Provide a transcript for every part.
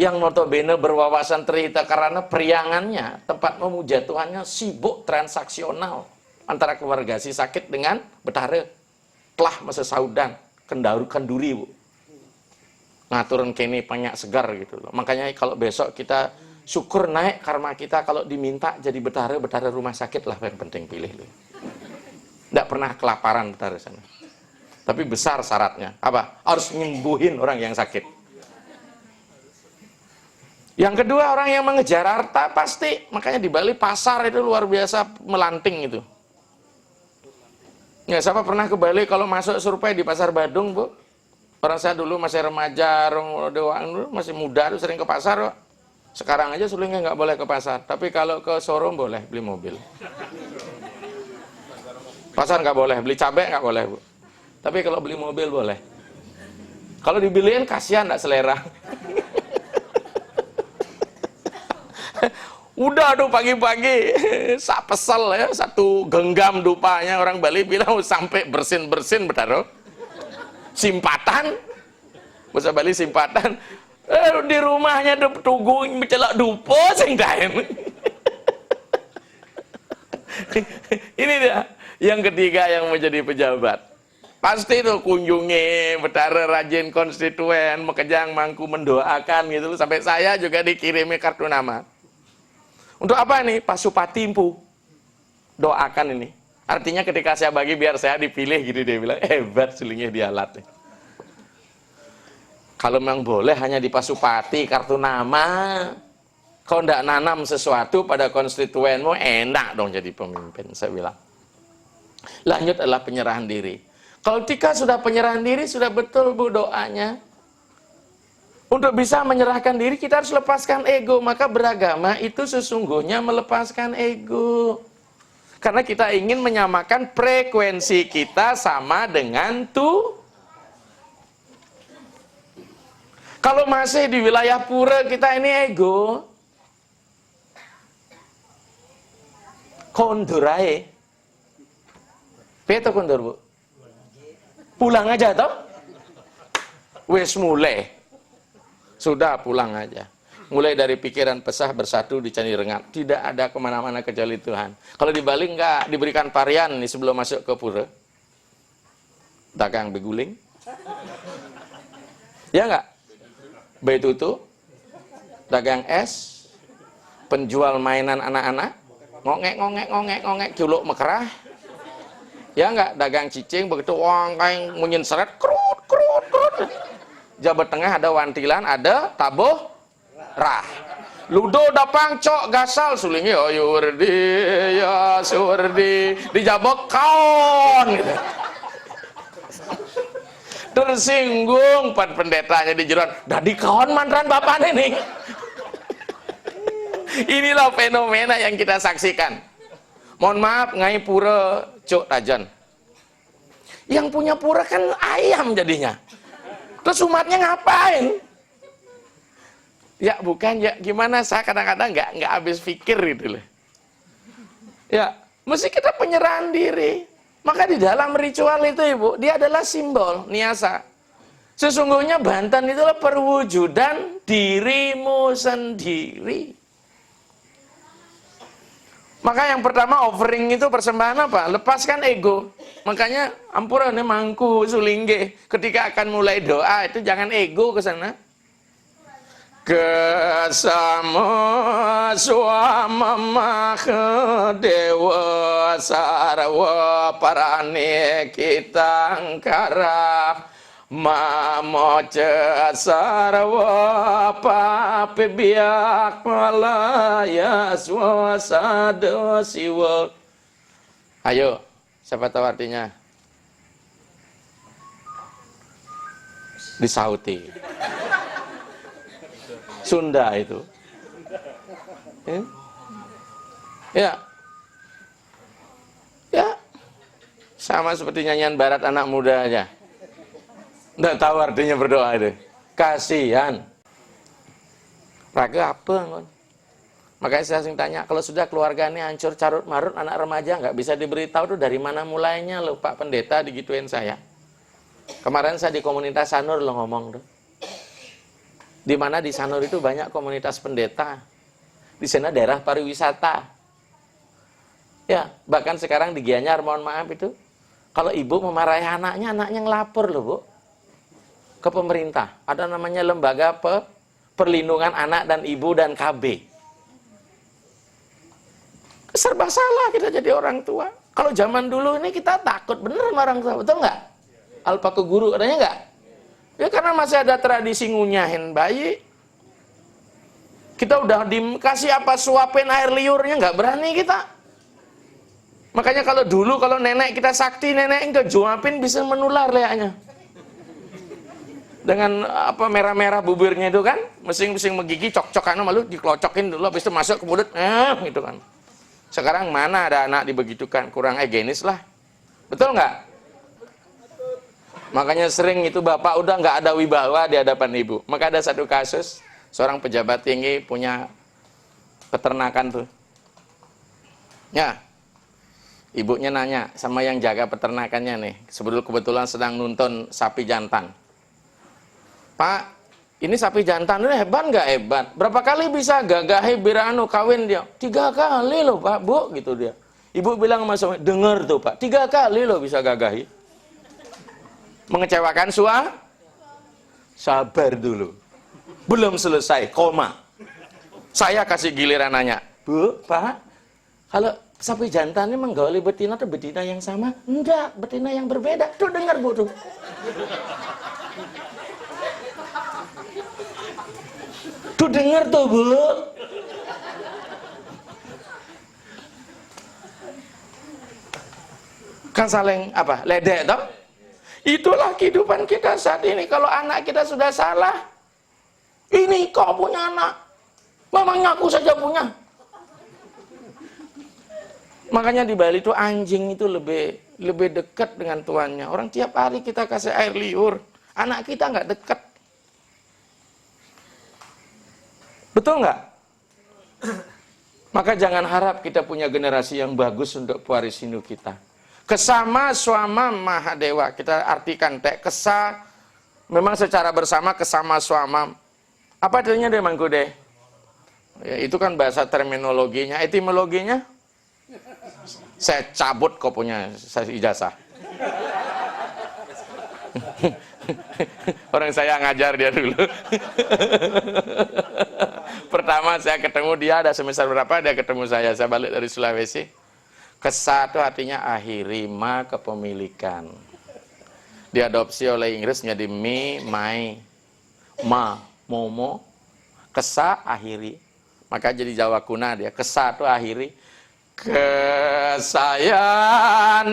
yang notabene berwawasan terhita karena periangannya, tempat memuja Tuhannya sibuk transaksional antara keluarga si sakit dengan betara. Telah masa saudan, kenduri bu. Ngaturin kene banyak segar gitu loh. Makanya kalau besok kita syukur naik karma kita, kalau diminta jadi betara rumah sakit lah yang penting pilih loh. Nggak pernah kelaparan betara sana. Tapi besar syaratnya. Apa? Harus nyembuhin orang yang sakit. Yang kedua, orang yang mengejar harta pasti, makanya di Bali pasar itu luar biasa melanting itu. Ya, siapa pernah ke Bali kalau masuk survei di Pasar Badung, Bu? Orang saya dulu masih remaja, orang masih muda, sering ke pasar, Bu. Sekarang aja sulingnya nggak boleh ke pasar. Tapi kalau ke showroom boleh beli mobil. Pasar nggak boleh, beli cabai nggak boleh, Bu. Tapi kalau beli mobil boleh. Kalau dibeliin kasihan nggak selera. Udah tuh pagi-pagi, pesel ya, satu genggam dupanya orang Bali bilang sampai bersin-bersin betaro. Simpatan, bahasa Bali simpatan. Di rumahnya tugu mencelak dupo sing daen. Ini dia yang ketiga yang menjadi pejabat. Pasti tuh kunjungi betara rajin konstituen, mekejang mangku mendoakan gitu. Sampai saya juga dikirimi kartu nama. Untuk apa ini? Pasupati Empu. Doakan ini. Artinya ketika saya bagi biar saya dipilih gitu, dia bilang, hebat sulingnya dialat. Kalau memang boleh hanya di Pasupati kartu nama. Kalau tidak nanam sesuatu pada konstituenmu, enak dong jadi pemimpin, saya bilang. Lanjut adalah penyerahan diri. Kalau ketika sudah penyerahan diri, sudah betul Bu doanya. Untuk bisa menyerahkan diri, kita harus lepaskan ego. Maka beragama itu sesungguhnya melepaskan ego. Karena kita ingin menyamakan frekuensi kita sama dengan Kalau masih di wilayah pura, kita ini ego. Kondur aja. Beto kondur, Bu? Pulang aja, toh? Wes mulai. Sudah pulang aja. Mulai dari pikiran pesah bersatu di Candi Rengat. Tidak ada kemana-mana kecuali Tuhan. Kalau di Bali enggak diberikan varian nih sebelum masuk ke pura. Dagang beguling. Ya enggak? Betutu. Dagang es. Penjual mainan anak-anak. Ngongek, culuk mekerah. Ya enggak? Dagang cicing begitu wong kayak munyin seret. Krut. Jabat tengah ada wantilan, ada tabuh rah. Ludo dapang cok gasal sulingnya yurdi ya surdi dijabok kaon gitu. Tersinggung pan pendetanya di jeron. Dadi kaon mantan bapak nih. Inilah fenomena yang kita saksikan. Mohon maaf ngai pura cok tajan. Yang punya pura kan ayam jadinya. Terus umatnya ngapain? Ya bukan ya, gimana saya kadang-kadang nggak habis pikir gitu loh. Ya, mesti kita penyerahan diri. Maka di dalam ritual itu Ibu, dia adalah simbol niasa. Sesungguhnya Banten itulah perwujudan dirimu sendiri. Maka yang pertama offering itu persembahan apa? Lepaskan ego. Makanya ampura nih mangku sulingge. Ketika akan mulai doa itu jangan ego ke sana. Kesama swama dewa sarwa parane kita angkara. Mamoce sarwa pape biak malaya swasado siwa. Ayo, siapa tahu artinya? Disauti. Sunda itu. Ya. Ya. Sama seperti nyanyian barat anak muda aja. Nggak tahu artinya berdoa itu. Kasihan. Raga apa? Kon? Makanya saya sering tanya, kalau sudah keluarga ini hancur carut marut, anak remaja nggak bisa diberitahu tuh dari mana mulainya loh Pak Pendeta digituin saya. Kemarin saya di komunitas Sanur lo ngomong tuh. Di mana di Sanur itu banyak komunitas pendeta. Di sana daerah pariwisata. Ya, bahkan sekarang di Gianyar, mohon maaf itu, kalau ibu memarahi anaknya, anaknya ngelapor loh, Bu. Ke pemerintah. Ada namanya lembaga perlindungan anak dan ibu dan KB. Serba salah kita jadi orang tua. Kalau zaman dulu ini kita takut bener sama orang tua, betul nggak? Alpaku guru katanya nggak? Ya karena masih ada tradisi ngunyahin bayi. Kita udah dikasih apa suapin air liurnya nggak berani kita. Makanya kalau dulu kalau nenek kita sakti, nenek enggak juapin bisa menular leaknya. Dengan apa merah-merah bubirnya itu kan, mesing-mesing megigi cok-cokan malu dikelocokin dulu habis itu masuk ke mulut gitu kan. Sekarang mana ada anak dibegitukan, kurang higienis lah. Betul nggak? Makanya sering itu bapak udah nggak ada wibawa di hadapan ibu. Maka ada satu kasus, seorang pejabat tinggi punya peternakan tuh. Ya, ibunya nanya sama yang jaga peternakannya nih, kebetulan sedang nonton sapi jantan. Pak, ini sapi jantan ini hebat nggak hebat? Berapa kali bisa gagahi biranu kawin dia? 3 kali loh Pak, Bu, gitu dia. Ibu bilang sama suami, dengar tuh Pak, 3 kali loh bisa gagahi. Mengecewakan sabar dulu. Belum selesai, koma. Saya kasih giliran nanya, Bu, Pak, kalau sapi jantan ini menggauli betina atau betina yang sama? Enggak, betina yang berbeda. Tuh dengar Bu tuh. Tuh dengar tuh Bu. Kan saling apa? Ledek toh? Itulah kehidupan kita saat ini. Kalau anak kita sudah salah, ini kau punya anak, mamanya aku saja punya. Makanya di Bali itu anjing itu lebih dekat dengan tuannya. Orang tiap hari kita kasih air liur, anak kita nggak dekat. Betul nggak? Maka jangan harap kita punya generasi yang bagus untuk pewaris Hindu kita. Kesama swama mahadewa, kita artikan kesa memang secara bersama kesama swama. Apa artinya deh Mangkude? Ya, itu kan bahasa terminologinya, etimologinya saya cabut kok punya ijazah. Orang saya ngajar dia dulu. Pertama saya ketemu dia ada semester berapa dia ketemu saya balik dari Sulawesi. Kesa itu artinya akhiri, ma kepemilikan. Diadopsi oleh Inggris menjadi me, my, ma, momo. Kesa akhiri. Maka jadi Jawa kuna dia. Kesa itu akhiri. Kesayan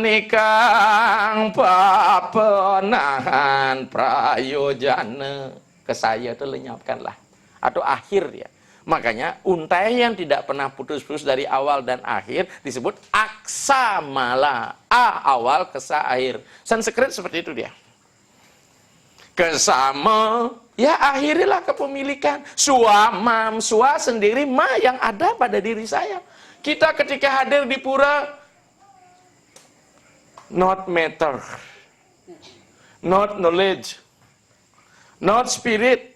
nikang papenahan prayojana. Kesaya itu lenyapkanlah. Atau akhir dia. Makanya untai yang tidak pernah putus-putus dari awal dan akhir disebut aksamala. A awal, kesa akhir. Sanskrit seperti itu dia. Kesama, ya akhirilah kepemilikan. Suamam, sua sendiri, ma yang ada pada diri saya. Kita ketika hadir di pura, not matter, not knowledge, not spirit,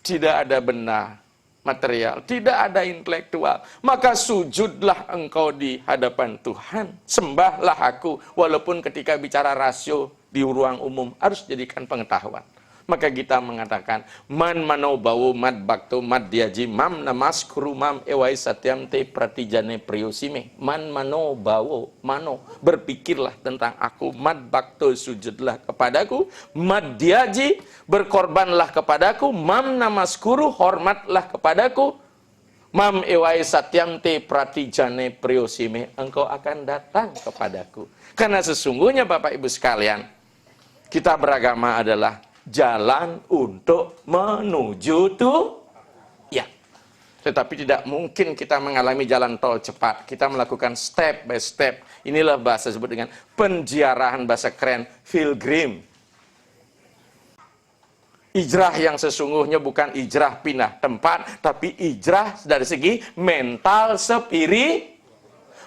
tidak ada benar. Material, tidak ada intelektual, maka sujudlah engkau di hadapan Tuhan, sembahlah aku, walaupun ketika bicara rasio di ruang umum harus jadikan pengetahuan. Maka kita mengatakan man mano bawo mad bakto mad diaji mam namas kurumam ewai satyam te pratijane priyosime. Man mano bawo mano, berpikirlah tentang aku, mad bakto sujudlah kepadaku, mad diaji berkorbanlah kepadaku, mam namas kuru hormatlah kepadaku, mam ewai satyam te pratijane priyosime, engkau akan datang kepadaku. Karena sesungguhnya Bapak Ibu sekalian, kita beragama adalah jalan untuk menuju ya. Tetapi tidak mungkin kita mengalami jalan tol cepat. Kita melakukan step by step. Inilah bahasa disebut dengan penziarahan, bahasa keren, pilgrim. Hijrah yang sesungguhnya bukan hijrah pindah tempat, tapi hijrah dari segi mental, spirit.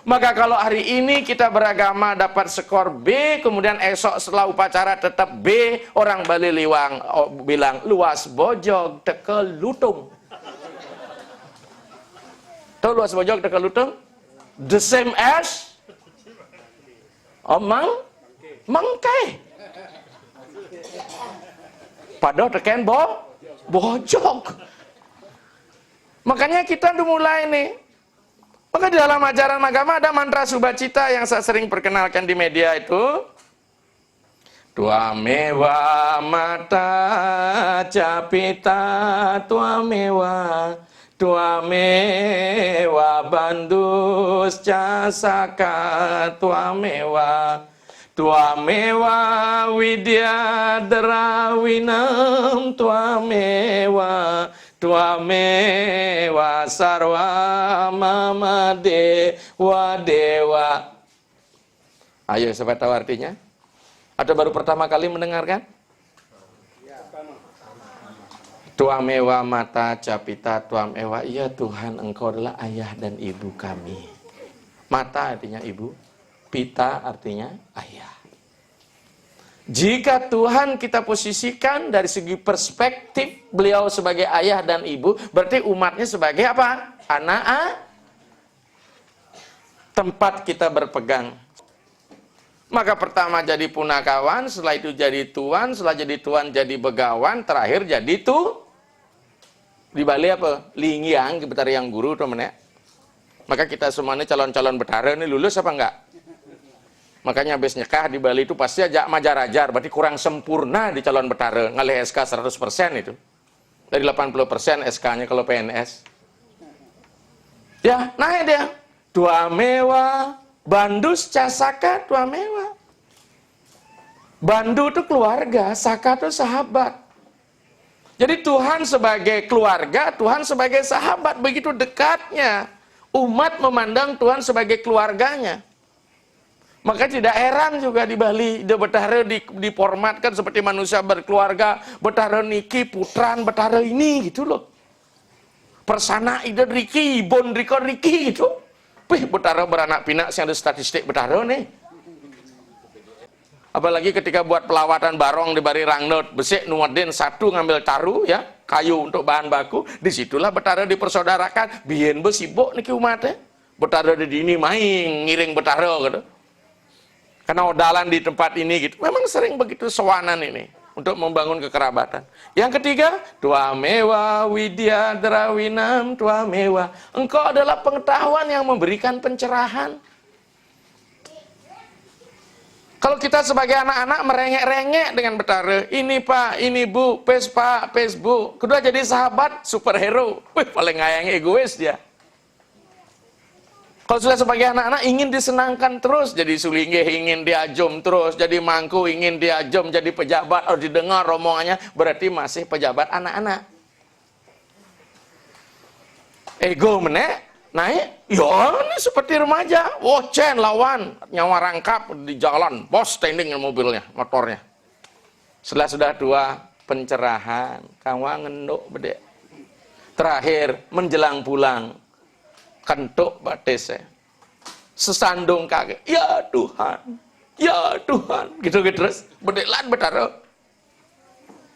Maka kalau hari ini kita beragama dapat skor B, kemudian esok setelah upacara tetap B, orang Bali bilang luas bojog tekel lutung. Tahu luas bojog tekel lutung? The same as mangkai. Padahal teken bojog. Makanya kita udah mulai nih. Maka di dalam ajaran agama ada mantra subacita yang saya sering perkenalkan di media itu. Tuamewa mata capita tuamewa bandus casaka tuamewa widya derawinam tuamewa sarwa mama dewa. Ayo, siapa tahu artinya? Ada baru pertama kali mendengarkan? Tuamewa mata capita tuamewa. Iya Tuhan, Engkau adalah ayah dan ibu kami. Mata artinya ibu, pita artinya ayah. Jika Tuhan kita posisikan dari segi perspektif beliau sebagai ayah dan ibu, berarti umatnya sebagai apa? Anak. Tempat kita berpegang. Maka pertama jadi punakawan, setelah itu jadi tuan, setelah jadi tuan jadi begawan, terakhir jadi di Bali apa? Lingyang, betara yang guru teman ya. Maka kita semuanya calon-calon betara ini lulus apa enggak? Makanya habis nikah di Bali itu pasti aja majar-ajar, berarti kurang sempurna di calon betara, ngalih SK 100% itu. Dari 80% SK-nya kalau PNS. Ya, naik dia. Tua mewah, bandus casaka tua mewah. Bandu itu keluarga, saka itu sahabat. Jadi Tuhan sebagai keluarga, Tuhan sebagai sahabat, begitu dekatnya. Umat memandang Tuhan sebagai keluarganya. Maka tidak heran juga di Bali, de betara diformatkan seperti manusia berkeluarga, betara niki putran betara ini gitu loh. Persana ide riki, bon riki gitu. Wih, betara beranak pinak yang ada statistik betara nih. Apalagi ketika buat pelawatan barong di Bari Rangnot, besik nuadin satu ngambil taru ya, kayu untuk bahan baku, disitulah betara dipersaudarakan, biyen besibuk niki umatnya. Betara di dini main ngiring betara gitu. Karena odalan di tempat ini gitu. Memang sering begitu sewanan ini untuk membangun kekerabatan. Yang ketiga, tua mewa widya derawinam tua mewa. Engkau adalah pengetahuan yang memberikan pencerahan. Kalau kita sebagai anak-anak merengek-rengek dengan betara, ini Pak, ini Bu, pes Pak, pes Bu. Kedua jadi sahabat, superhero. Wih, paling ngayang egois dia. Kalau sudah sebagai anak-anak ingin disenangkan terus, jadi sulinggih ingin diajum terus, jadi mangku ingin diajum, jadi pejabat, harus didengar romongannya, berarti masih pejabat anak-anak. Ego menek, naik, ya ini seperti remaja, wocen lawan, nyawa rangkap di jalan, bos standing mobilnya, motornya. Setelah sudah tua, pencerahan, kawa ngenduk bedek. Terakhir, menjelang pulang, kentuk batisnya, sesandung kaki, ya Tuhan, gitu terus, bedeklan betara.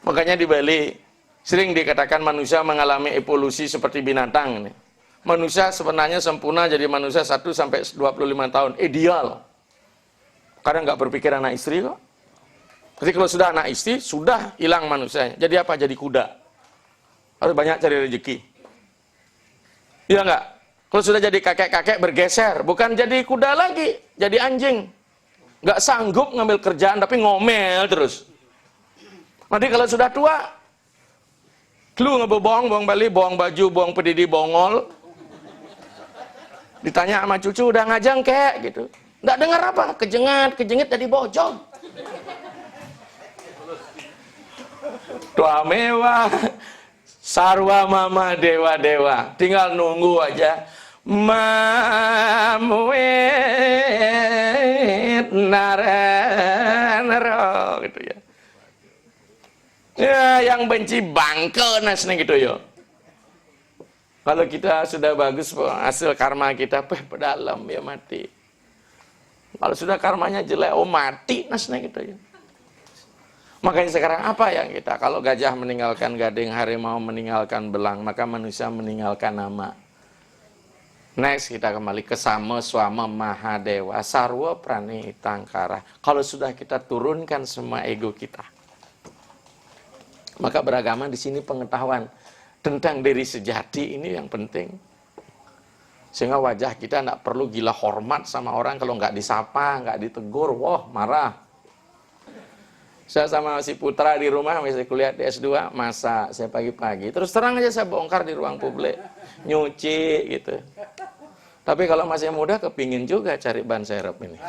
Makanya di Bali sering dikatakan manusia mengalami evolusi seperti binatang ini. Manusia sebenarnya sempurna jadi manusia 1 sampai 25 tahun, ideal. Karena nggak berpikir anak istri kok. Jadi kalau sudah anak istri, sudah hilang manusianya. Jadi apa? Jadi kuda. Harus banyak cari rezeki. Iya nggak? Kalau sudah jadi kakek-kakek bergeser, bukan jadi kuda lagi, jadi anjing. Nggak sanggup ngambil kerjaan, tapi ngomel terus. Nanti kalau sudah tua, lu ngebobong, bong Bali, bong baju, bong pedidi, bongol. Ditanya sama cucu, udah ngajang kek, gitu. Nggak dengar apa, kejengit jadi bojong. Tua mewah, sarwa mama dewa-dewa. Tinggal nunggu aja. Mamuit narenero gitu ya. Ya yang benci bangke nasne gitu ya. Kalau kita sudah bagus hasil karma kita, pedalam ya mati. Kalau sudah karmanya jelek, mati nasnya kita ya. Makanya sekarang apa yang kita, kalau gajah meninggalkan gading, harimau meninggalkan belang, maka manusia meninggalkan nama. Next kita kembali ke Sama Swama Mahadewa Sarwa Prani Tangkara. Kalau sudah kita turunkan semua ego kita, maka beragama di sini pengetahuan tentang diri sejati ini yang penting. Sehingga wajah kita tidak perlu gila hormat sama orang kalau nggak disapa, nggak ditegur, wah marah. Saya sama si Putra di rumah, masih kuliah di S2, masak saya pagi-pagi. Terus terang aja saya bongkar di ruang publik, nyuci gitu. Tapi kalau masih muda kepingin juga cari ban serep ini.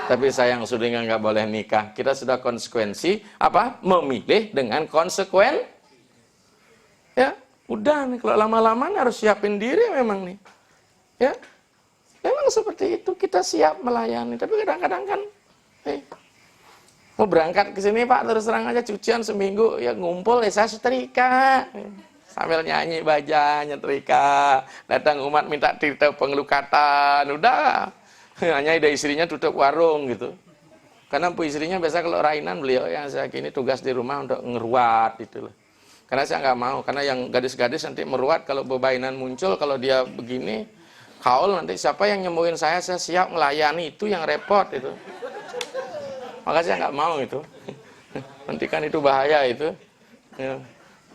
Tapi sayang sudah nggak boleh nikah. Kita sudah konsekuensi apa? Memilih dengan konsekuen. Ya, udah nih kalau lama-lama harus siapin diri memang nih. Ya. Memang seperti itu kita siap melayani, tapi kadang-kadang kan mau berangkat ke sini Pak, terus terang aja cucian seminggu ya ngumpul saya setrika. Sambil nyanyi baja, nyetrika. Datang umat minta cerita pengelukatan, udah. Hanya ada istrinya tutup warung gitu. Karena istrinya biasa kalau rainan beliau yang saya kini tugas di rumah untuk ngeruat gitu loh. Karena saya nggak mau, karena yang gadis-gadis nanti meruat kalau bebainan muncul, kalau dia begini, kaul nanti siapa yang nyembuhin saya siap melayani, itu yang repot itu. Maka saya nggak mau itu. Nanti kan itu bahaya itu. Ya.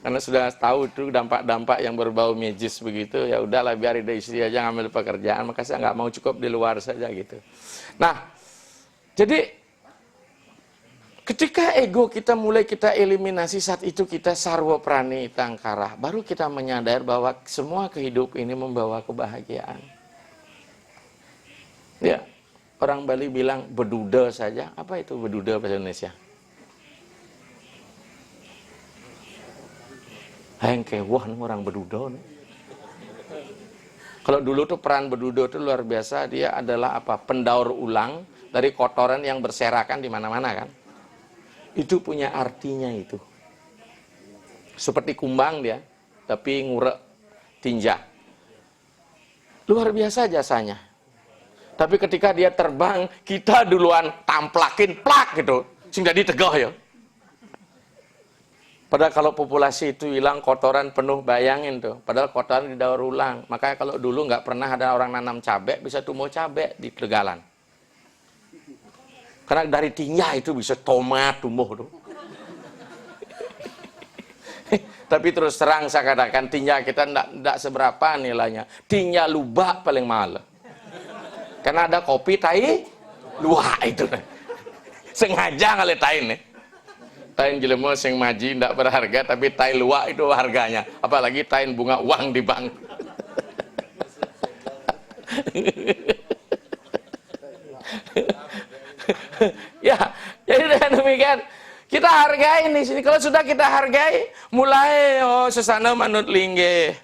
Karena sudah tahu itu dampak-dampak yang berbau magis begitu, ya udahlah biar ada istri aja ngambil pekerjaan, maka saya nggak mau, cukup di luar saja gitu. Nah, jadi ketika ego kita mulai kita eliminasi, saat itu kita sarwa prani tangkara. Baru kita menyadar bahwa semua kehidupan ini membawa kebahagiaan. Ya, orang Bali bilang beduda saja. Apa itu beduda bahasa Indonesia? Yang kewah nih orang beduda nih. Kalau dulu tuh peran beduda itu luar biasa. Dia adalah apa? Pendaur ulang dari kotoran yang berserakan di mana-mana kan. Itu punya artinya itu. Seperti kumbang dia, tapi ngurek tinja. Luar biasa jasanya. Tapi ketika dia terbang, kita duluan tamplakin plak gitu. Sehingga ditegah ya. Padahal kalau populasi itu hilang, kotoran penuh, bayangin tuh. Padahal kotoran didaur ulang. Makanya kalau dulu nggak pernah ada orang nanam cabai, bisa tumbuh cabai di Tegalan. Karena dari tinja itu bisa tomat tumbuh tuh. Tapi terus terang saya katakan tinja kita tidak seberapa nilainya. Tinja lubak paling mahal. Karena ada kopi tai luwak itu. Sengaja kali tai nih. Tai jelema sing maji tidak berharga, tapi tai luwak itu harganya. Apalagi tai bunga uang di bank. Ya, jadi dengan demikian kita hargai di sini. Kalau sudah kita hargai, mulai sesana manut linggih,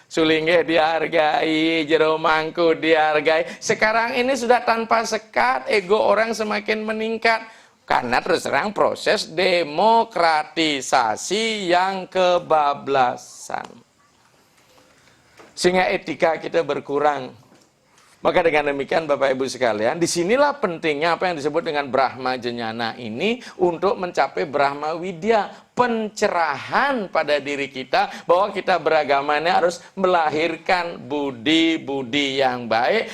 sulinggih dihargai, jero mangku dihargai. Sekarang ini sudah tanpa sekat, ego orang semakin meningkat karena terus terang proses demokratisasi yang kebablasan, sehingga etika kita berkurang. Maka dengan demikian Bapak Ibu sekalian, disinilah pentingnya apa yang disebut dengan Brahma Jnana ini untuk mencapai Brahma Widya, pencerahan pada diri kita bahwa kita beragama ini harus melahirkan budi-budi yang baik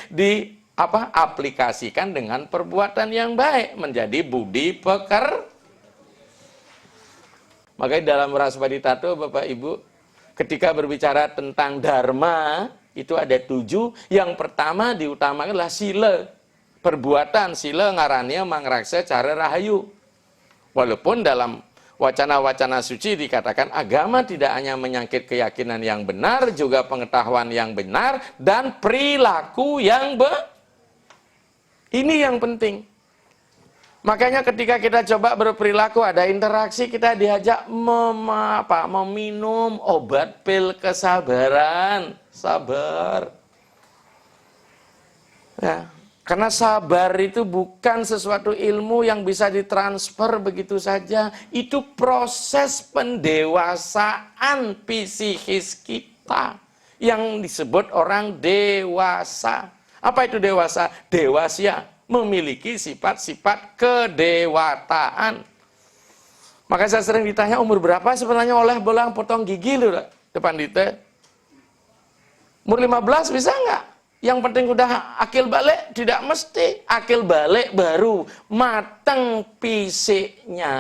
aplikasikan dengan perbuatan yang baik menjadi budi peker. Makanya dalam Raspadi Tato Bapak Ibu ketika berbicara tentang dharma itu ada 7. Yang pertama diutamakan adalah sila. Perbuatan sila ngarannya mangraksa cara rahayu. Walaupun dalam wacana-wacana suci dikatakan agama tidak hanya menyangkut keyakinan yang benar, juga pengetahuan yang benar dan perilaku yang ini yang penting. Makanya ketika kita coba berperilaku, ada interaksi, kita diajak meminum obat pil kesabaran. Sabar. Ya, karena sabar itu bukan sesuatu ilmu yang bisa ditransfer begitu saja. Itu proses pendewasaan psikis kita. yang disebut orang dewasa. Apa itu dewasa? Dewasya, memiliki sifat-sifat kedewataan. Maka saya sering ditanya umur berapa sebenarnya oleh belang potong gigi lu depan dite. Umur 15 bisa nggak? Yang penting udah akil balik? Tidak mesti. Akil balik baru mateng pisiknya